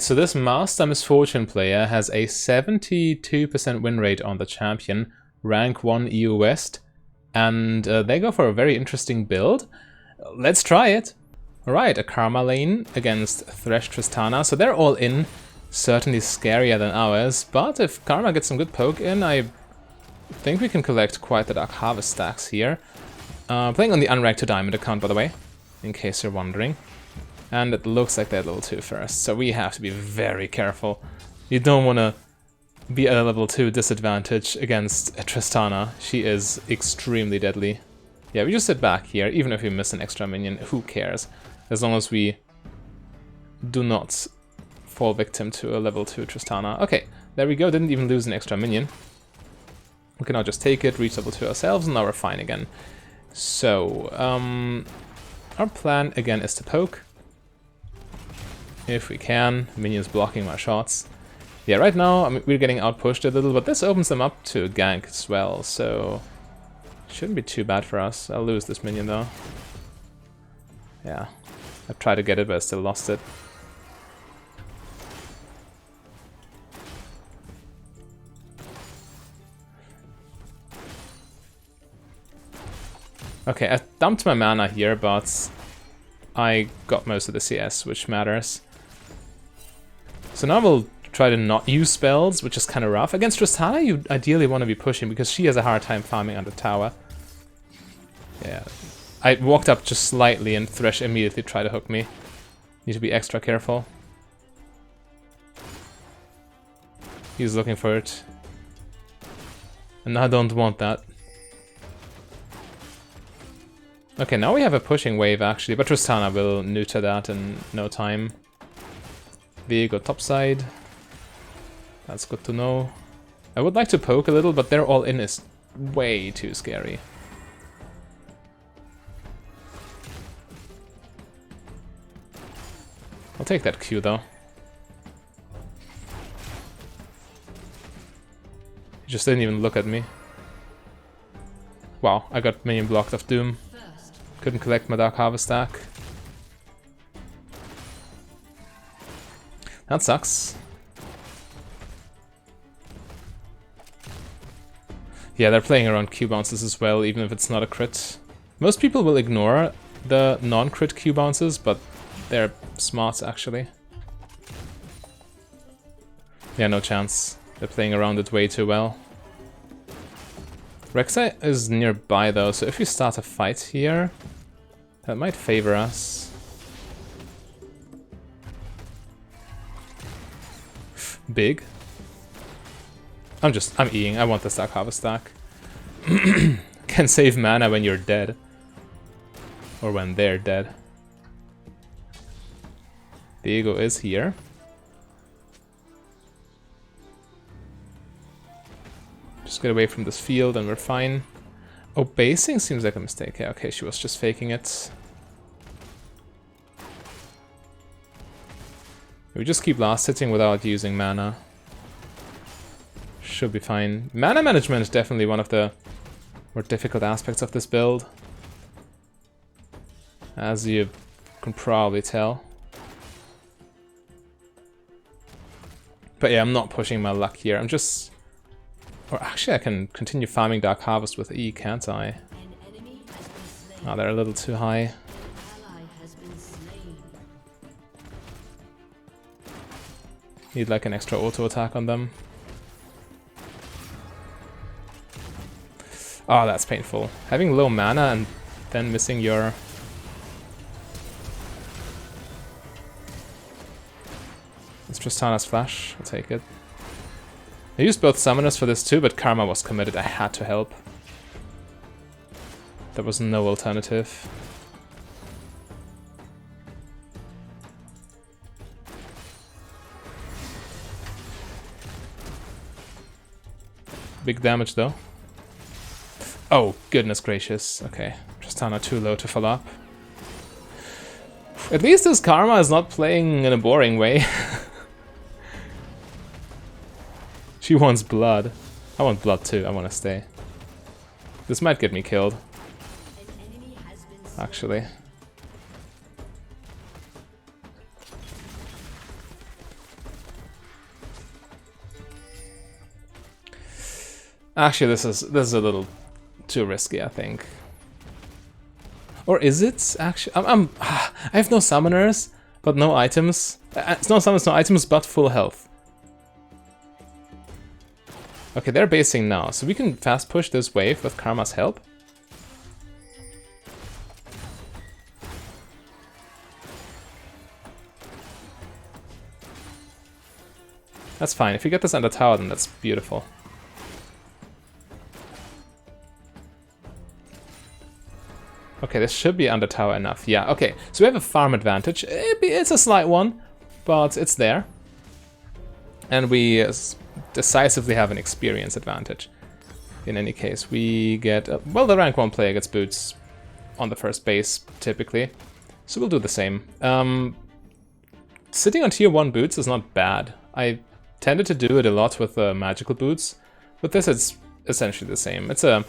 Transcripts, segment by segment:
So this Master Misfortune player has a 72% win rate on the champion, rank 1 EU West, and they go for a very interesting build. Let's try it. Alright, a Karma lane against Thresh Tristana, so they're all in, certainly scarier than ours, but if Karma gets some good poke in, I think we can collect quite the Dark Harvest stacks here. Playing on the Unranked to Diamond account, by the way, in case you're wondering. And it looks like they're level 2 first, so we have to be very careful. You don't want to be at a level 2 disadvantage against Tristana. She is extremely deadly. Yeah, we just sit back here, even if we miss an extra minion, who cares? As long as we do not fall victim to a level 2 Tristana. Okay, there we go, didn't even lose an extra minion. We can now just take it, reach level 2 ourselves, and now we're fine again. So, our plan again is to poke. If we can. Minions blocking my shots. Yeah, right now we're getting outpushed a little, but this opens them up to gank as well, so shouldn't be too bad for us. I'll lose this minion though. Yeah, I tried to get it, but I still lost it. Okay, I dumped my mana here, but I got most of the CS, which matters. So now we'll try to not use spells, which is kind of rough. Against Tristana, you ideally want to be pushing, because she has a hard time farming under tower. Yeah, I walked up just slightly and Thresh immediately tried to hook me. Need to be extra careful. He's looking for it. And I don't want that. Okay, now we have a pushing wave actually, but Tristana will neuter that in no time. Viego topside. That's good to know. I would like to poke a little, but they're all in is way too scary. I'll take that Q though. He just didn't even look at me. Wow, I got minion blocked of Doom. Couldn't collect my Dark Harvest stack. That sucks. Yeah, they're playing around Q bounces as well, even if it's not a crit. Most people will ignore the non-crit Q bounces, but they're smart actually. Yeah, no chance. They're playing around it way too well. Rek'Sai is nearby though, so if we start a fight here, that might favor us. Big. I'm eating. I want the Dark Harvest stack. Can save mana when you're dead. Or when they're dead. Viego is here. Just get away from this field and we're fine. Oh, basing seems like a mistake. Yeah, okay, she was just faking it. We just keep last hitting without using mana. Should be fine. Mana management is definitely one of the more difficult aspects of this build, as you can probably tell. But yeah, I'm not pushing my luck here. I'm just... Or actually I can continue farming Dark Harvest with E, can't I? Oh, they're a little too high. Need like an extra auto attack on them. Oh, that's painful. Having low mana and then missing your... It's Tristana's flash, I'll take it. I used both summoners for this too, but Karma was committed, I had to help. There was no alternative. Big damage though. Oh, goodness gracious. Okay, Tristana too low to follow up. At least this Karma is not playing in a boring way. She wants blood. I want blood too, I want to stay. This might get me killed. Actually. Actually, this is a little too risky, I think. Or is it? Actually, I have no summoners, but no items. No summons, no items, but full health. Okay, they're basing now, so we can fast push this wave with Karma's help. That's fine. If you get this under tower, then that's beautiful. Okay, this should be under tower enough. Yeah, okay. So we have a farm advantage. It's a slight one, but it's there. And we decisively have an experience advantage. In any case, we get... well, the rank 1 player gets boots on the first base, typically. So we'll do the same. Sitting on tier 1 boots is not bad. I tended to do it a lot with magical boots. With this, it's essentially the same. It's a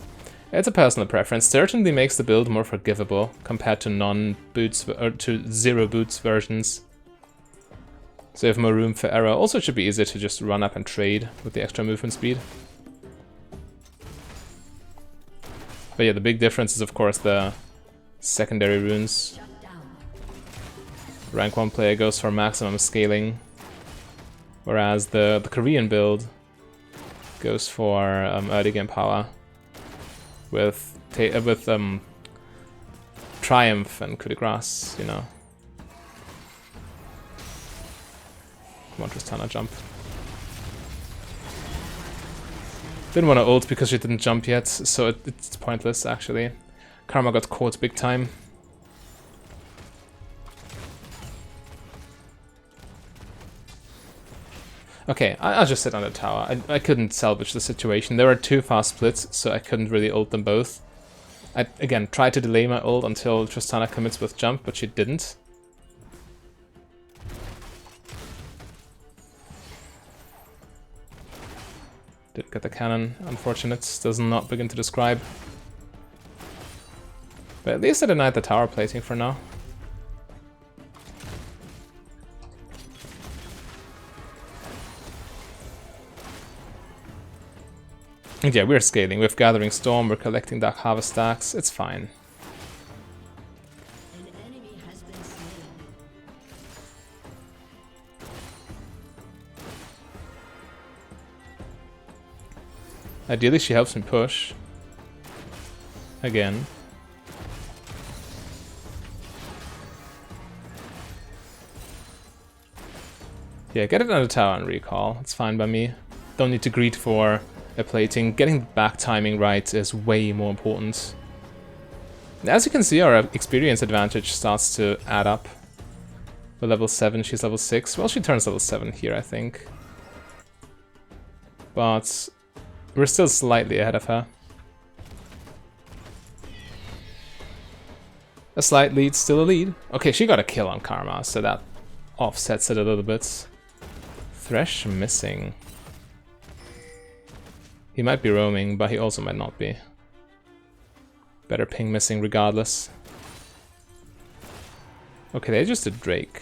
personal preference. Certainly makes the build more forgivable compared to non-boots or to zero boots versions. So you have more room for error. Also, it should be easier to just run up and trade with the extra movement speed. But yeah, the big difference is of course the secondary runes. Rank 1 player goes for maximum scaling, whereas the Korean build goes for early game power with Triumph and Coup de Grace, you know. Come on, Tristana, jump. Didn't want to ult because she didn't jump yet, so it's pointless, actually. Karma got caught big time. Okay, I'll just sit on the tower. I couldn't salvage the situation. There were 2 fast splits, so I couldn't really ult them both. I, again, tried to delay my ult until Tristana commits with jump, but she didn't. Did get the cannon, unfortunate. Does not begin to describe. But at least I denied the tower plating for now. And yeah, we're scaling. We're gathering Storm, we're collecting Dark Harvest stacks. It's fine. Ideally, she helps me push. Again. Yeah, get it on the tower and recall. It's fine by me. Don't need to greed for a plating. Getting the back timing right is way more important. As you can see, our experience advantage starts to add up. We're level 7, she's level 6. Well, she turns level 7 here, I think. But we're still slightly ahead of her. A slight lead, still a lead. Okay, she got a kill on Karma, so that offsets it a little bit. Thresh missing. He might be roaming, but he also might not be. Better ping missing regardless. Okay, they just did Drake.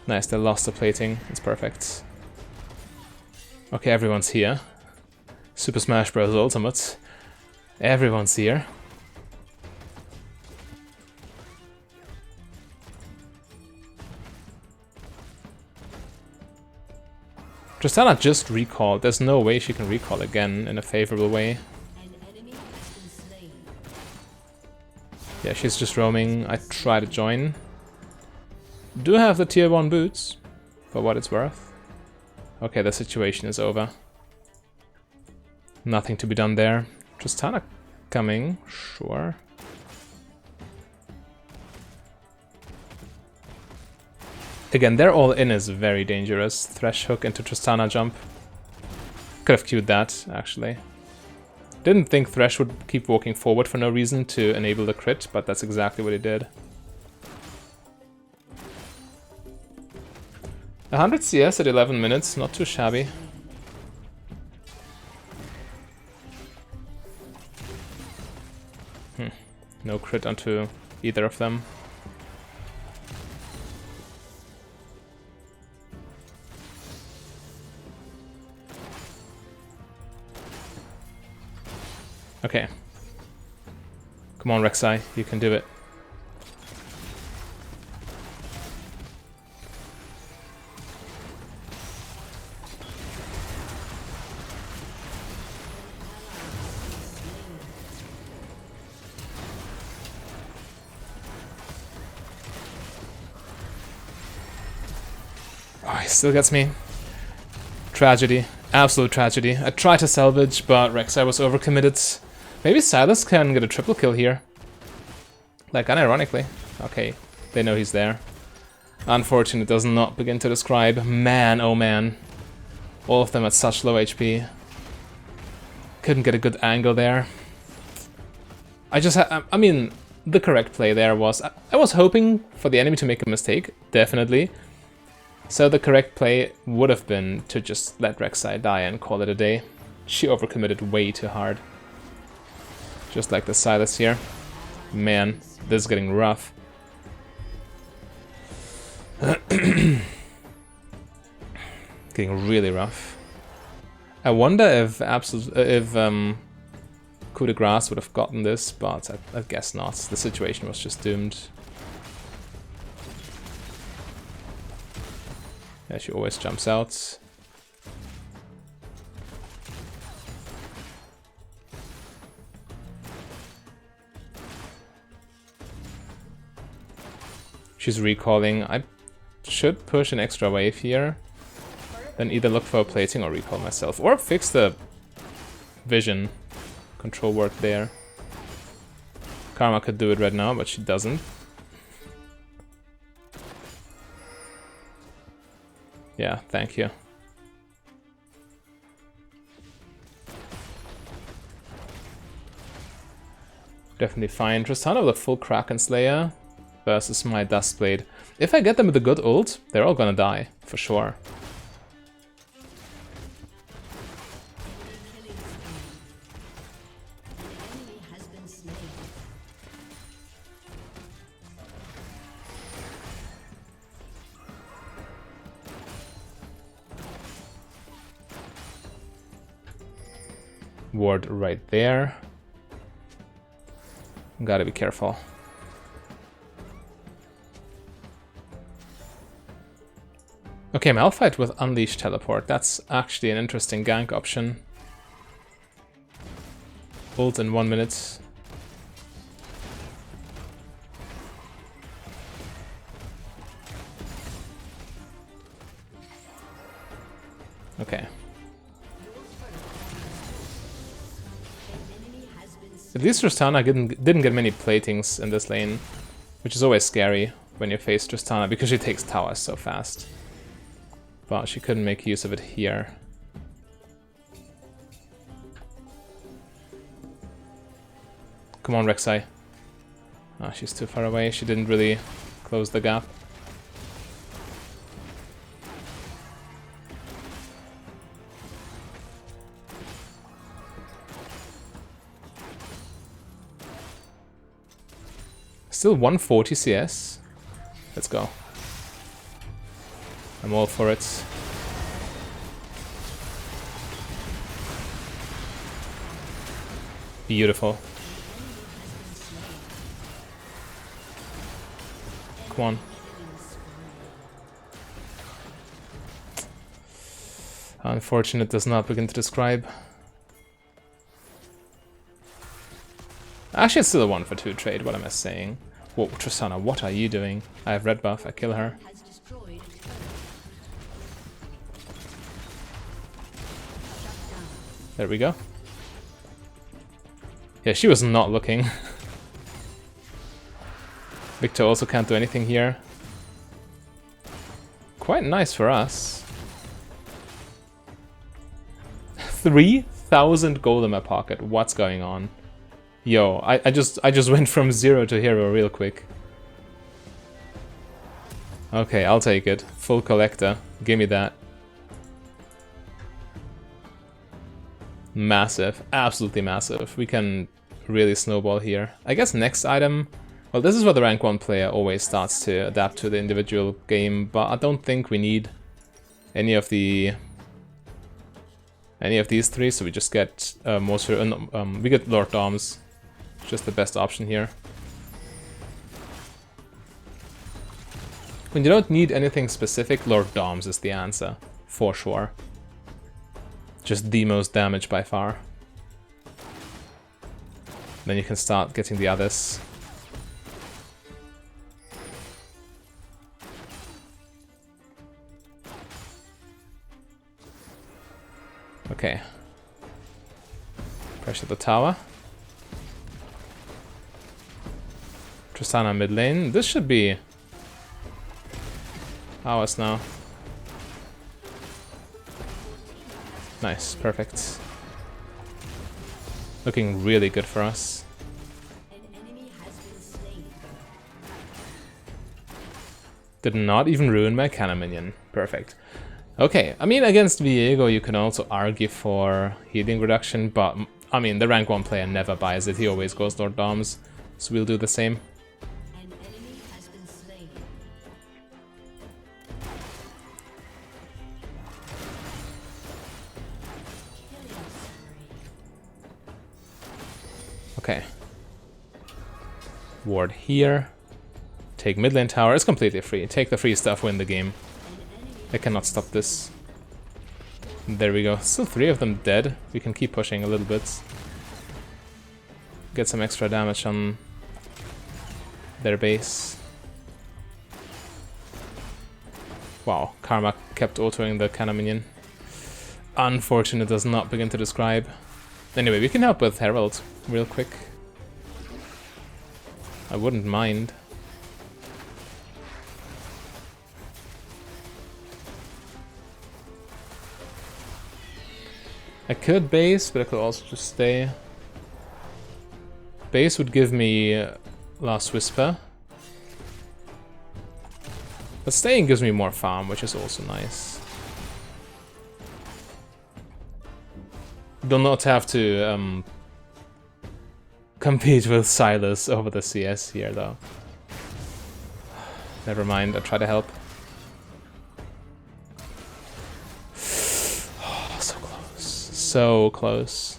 Nice, they lost the plating. It's perfect. Okay, everyone's here. Super Smash Bros. Ultimate. Everyone's here. Tristana just recalled. There's no way she can recall again in a favorable way. Yeah, she's just roaming. I try to join. Do have the tier 1 boots, for what it's worth. Okay, the situation is over. Nothing to be done there. Tristana coming, sure. Again, their all-in is very dangerous. Thresh hook into Tristana jump. Could have queued that, actually. Didn't think Thresh would keep walking forward for no reason to enable the crit, but that's exactly what he did. 100 CS at 11 minutes, not too shabby. No crit onto either of them. Okay. Come on, Rek'Sai, you can do it. Oh, he still gets me. Tragedy. Absolute tragedy. I tried to salvage, but Rek'Sai was overcommitted. Maybe Sylas can get a triple kill here. Like, unironically. Okay, they know he's there. Unfortunate, does not begin to describe. Man, oh man. All of them at such low HP. Couldn't get a good angle there. I mean, the correct play there was... I was hoping for the enemy to make a mistake, definitely. So the correct play would have been to just let Rek'Sai die and call it a day. She overcommitted way too hard. Just like the Sylas here. Man, this is getting rough. Getting really rough. I wonder if Coup de Grace would have gotten this, but I guess not. The situation was just doomed. Yeah, she always jumps out. She's recalling. I should push an extra wave here. Then either look for a plating or recall myself. Or fix the vision. Control work there. Karma could do it right now, but she doesn't. Yeah, thank you. Definitely fine. Tristana with a full Kraken Slayer versus my Duskblade. If I get them with a good ult, they're all gonna die, for sure. Ward right there. Gotta be careful. Okay, Malphite with Unleash Teleport. That's actually an interesting gank option. Ult in 1 minute. Okay. At least Tristana didn't get many platings in this lane, which is always scary when you face Tristana because she takes towers so fast. But she couldn't make use of it here. Come on, Rek'Sai. Ah, she's too far away. She didn't really close the gap. Still 140 CS. Let's go. I'm all for it. Beautiful. Come on. Unfortunate does not begin to describe. Actually, it's still a 1-for-2 trade, what am I saying? Whoa, Tristana, what are you doing? I have red buff, I kill her. There we go. Yeah, she was not looking. Victor also can't do anything here. Quite nice for us. 3,000 gold in my pocket. What's going on? Yo, I just went from 0 to hero real quick. Okay, I'll take it. Full collector. Give me that. Massive. Absolutely massive. We can really snowball here. I guess next item... Well, this is where the rank 1 player always starts to adapt to the individual game, but I don't think we need any of the any of these three, so we just get we get Lord Doms. Just the best option here. When you don't need anything specific, Lord Doms is the answer, for sure. Just the most damage by far. Then you can start getting the others. Okay. Pressure the tower. Tristana mid lane. This should be ours now. Nice, perfect. Looking really good for us. Did not even ruin my cannon minion. Perfect. Okay, I mean, against Viego you can also argue for healing reduction, but I mean, the rank 1 player never buys it. He always goes Lord Doms, so we'll do the same. Okay. Ward here. Take mid lane tower. It's completely free. Take the free stuff, win the game. I cannot stop this. There we go. Still 3 of them dead. We can keep pushing a little bit. Get some extra damage on their base. Wow, Karma kept autoing the cannon minion. Unfortunate, does not begin to describe. Anyway, we can help with Herald real quick. I wouldn't mind. I could base, but I could also just stay. Base would give me Last Whisper. But staying gives me more farm, which is also nice. Do not have to compete with Silas over the CS here, though. Never mind, I'll try to help. So close.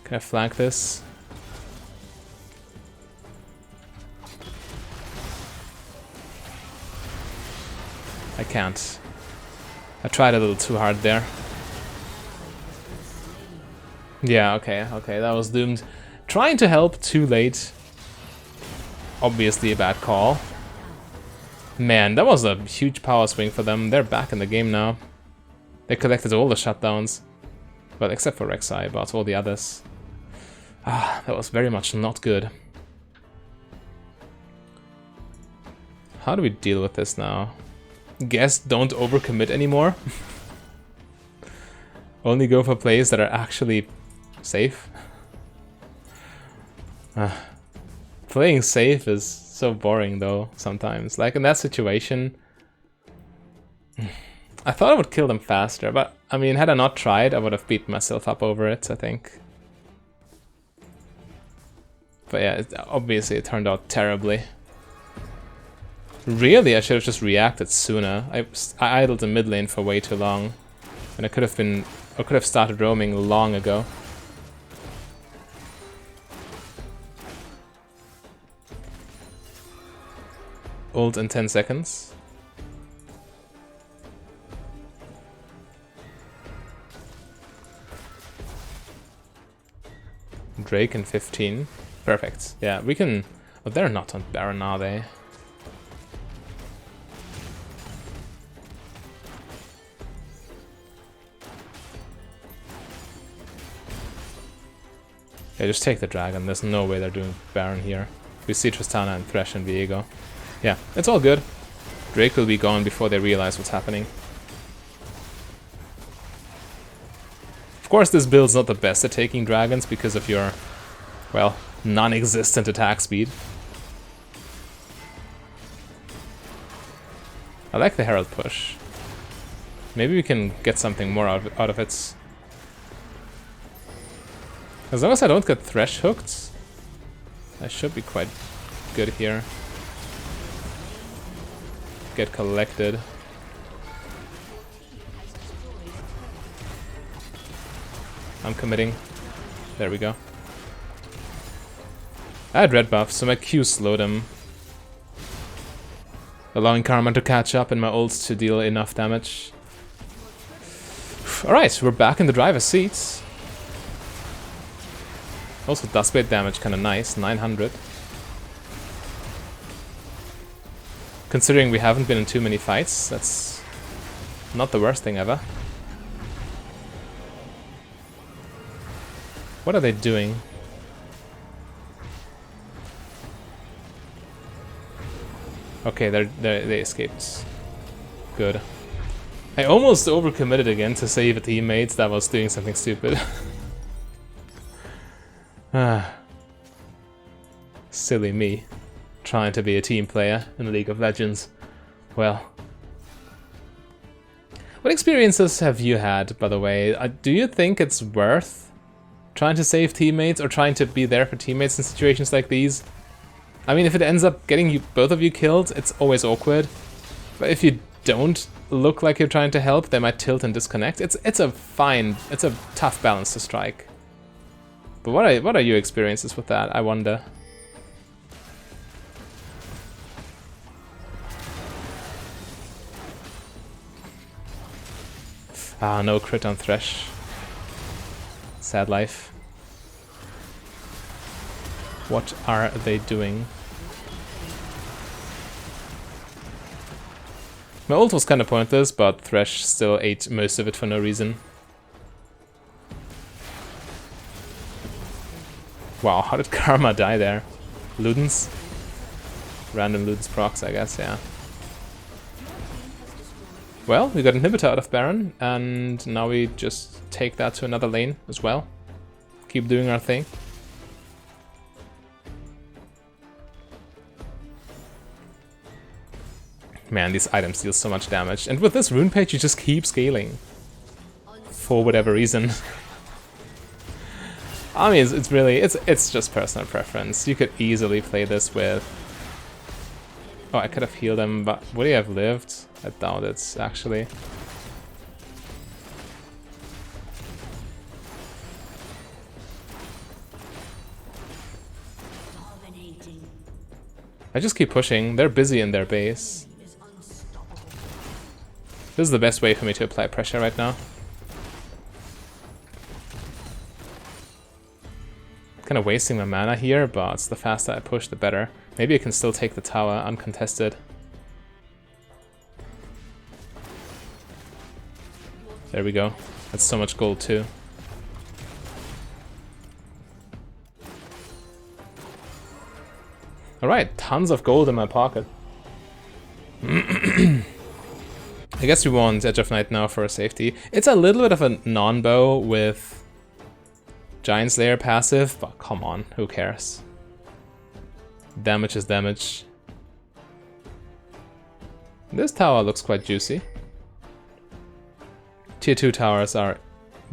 Can I flank this? I can't. I tried a little too hard there. Yeah, okay, that was doomed. Trying to help too late. Obviously a bad call. Man, that was a huge power swing for them. They're back in the game now. They collected all the shutdowns. Well, except for Rek'Sai, but all the others. Ah, that was very much not good. How do we deal with this now? Guess don't overcommit anymore. Only go for plays that are actually safe. Playing safe is so boring though, sometimes. Like in that situation, I thought I would kill them faster, but I mean, had I not tried, I would have beaten myself up over it, I think. But yeah, obviously it turned out terribly. Really, I should have just reacted sooner. I idled in mid lane for way too long, and I could have started roaming long ago. Ult in 10 seconds. Drake in 15. Perfect. Yeah, we can... Oh, they're not on Baron, are they? Yeah, just take the dragon. There's no way they're doing Baron here. We see Tristana and Thresh and Viego. Yeah, it's all good. Drake will be gone before they realize what's happening. Of course, this build's not the best at taking dragons because of your, well, non-existent attack speed. I like the Herald push. Maybe we can get something more out of it. As long as I don't get Thresh hooked, I should be quite good here. Get collected. I'm committing. There we go. I had red buff, so my Q slowed him, allowing Karma to catch up and my ults to deal enough damage. Alright, we're back in the driver's seat. Also, Dustblade damage kinda nice, 900. Considering we haven't been in too many fights, that's not the worst thing ever. What are they doing? Okay, they escaped. Good. I almost overcommitted again to save a teammate that was doing something stupid. Silly me, trying to be a team player in League of Legends. Well. What experiences have you had, by the way? Do you think it's worth trying to save teammates or trying to be there for teammates in situations like these? I mean, if it ends up getting you both of you killed, it's always awkward. But if you don't look like you're trying to help, they might tilt and disconnect. It's a tough balance to strike. But what are your experiences with that? I wonder. Ah, no crit on Thresh. Sad life. What are they doing? My ult was kind of pointless, but Thresh still ate most of it for no reason. Wow, how did Karma die there? Ludens? Random Ludens procs, I guess, yeah. Well, we got inhibitor out of Baron, and now we just take that to another lane as well. Keep doing our thing. Man, these items deal so much damage. And with this rune page, you just keep scaling. For whatever reason. I mean, it's really, it's just personal preference. You could easily play this with... Oh, I could have healed him, but would he have lived? I doubt it, actually. I just keep pushing. They're busy in their base. This is the best way for me to apply pressure right now. Kind of wasting my mana here, but the faster I push, the better. Maybe I can still take the tower uncontested. There we go. That's so much gold too. Alright, tons of gold in my pocket. I guess we want Edge of Night now for a safety. It's a little bit of a non-bow with Giant Slayer passive, but come on, who cares? Damage is damage. This tower looks quite juicy. Tier 2 towers are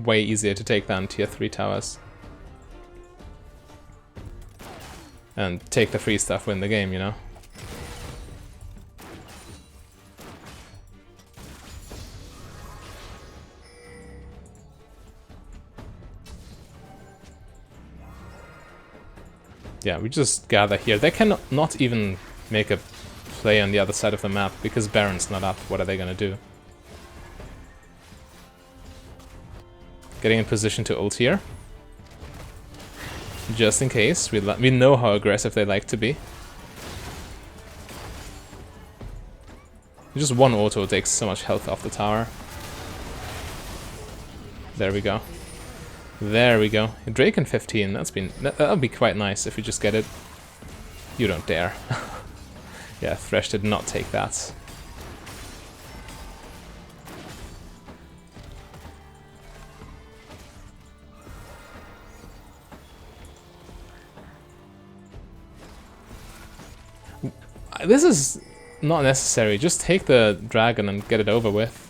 way easier to take than Tier 3 towers. And take the free stuff, win the game, you know? Yeah, we just gather here. They cannot even make a play on the other side of the map because Baron's not up. What are they gonna do? Getting in position to ult here. Just in case. We know how aggressive they like to be. Just one auto takes so much health off the tower. There we go. There we go. Drake and 15. That'll be quite nice if we just get it. You don't dare. Yeah, Thresh did not take that. This is not necessary. Just take the dragon and get it over with.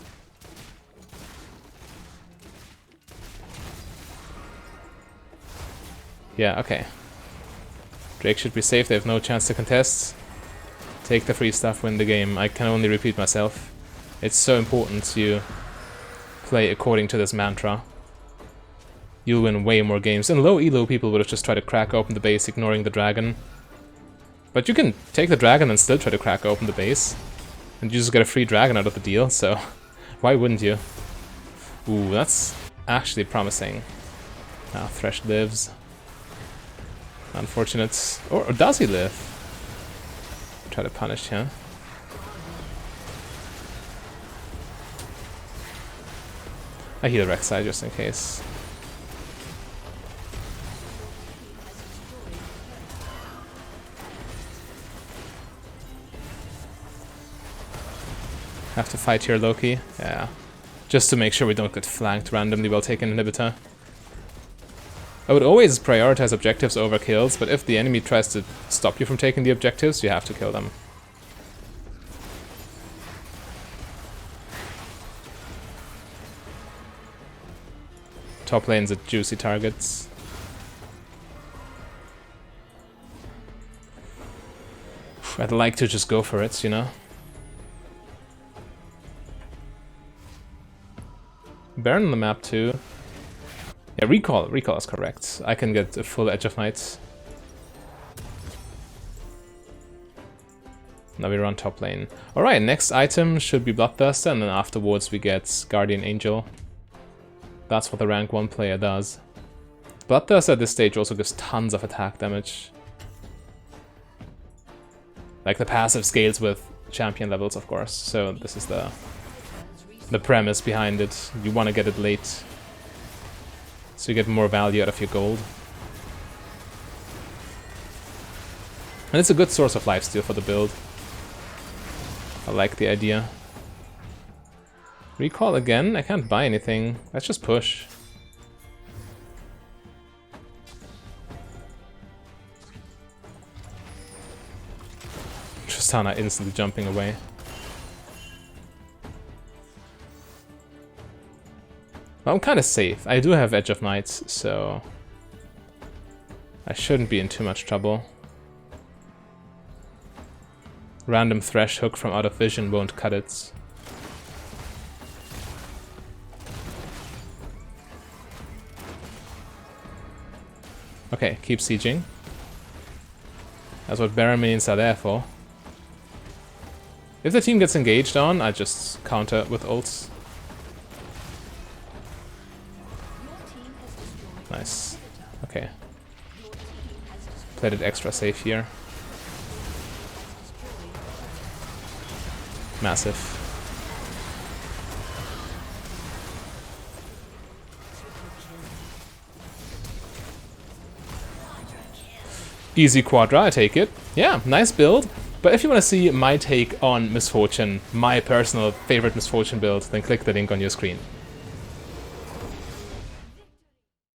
Yeah, okay. Drake should be safe. They have no chance to contest. Take the free stuff, win the game. I can only repeat myself. It's so important to play according to this mantra. you'll win way more games. In low elo, people would have just tried to crack open the base, ignoring the dragon. But you can take the dragon and still try to crack open the base. And you just get a free dragon out of the deal, so why wouldn't you? Ooh, that's actually promising. Ah, Thresh lives. Unfortunate. Or does he live? Try to punish him. I heal Rek'Sai just in case. Have to fight here, Loki. Yeah. Just to make sure we don't get flanked randomly while taking inhibitor. I would always prioritize objectives over kills, but if the enemy tries to stop you from taking the objectives, you have to kill them. Top lane's a juicy targets. I'd like to just go for it, you know? Baron on the map too. Yeah, recall is correct. I can get a full Edge of Night. Now we run top lane. Alright, next item should be Bloodthirster, and then afterwards we get Guardian Angel. That's what the rank 1 player does. Bloodthirster at this stage also gives tons of attack damage. Like the passive scales with champion levels, of course. So this is the premise behind it. You want to get it late, so you get more value out of your gold. And it's a good source of lifesteal for the build. I like the idea. Recall again? I can't buy anything. Let's just push. Tristana instantly jumping away. Well, I'm kind of safe. I do have Edge of Nights, so I shouldn't be in too much trouble. Random Thresh hook from out of vision won't cut it. Okay, keep sieging. That's what Baron minions are there for. If the team gets engaged on, I just counter with ults. Nice. Okay. Played it extra safe here. Massive. Easy Quadra, I take it. Yeah, nice build. But if you want to see my take on Misfortune, my personal favorite Misfortune build, then click the link on your screen.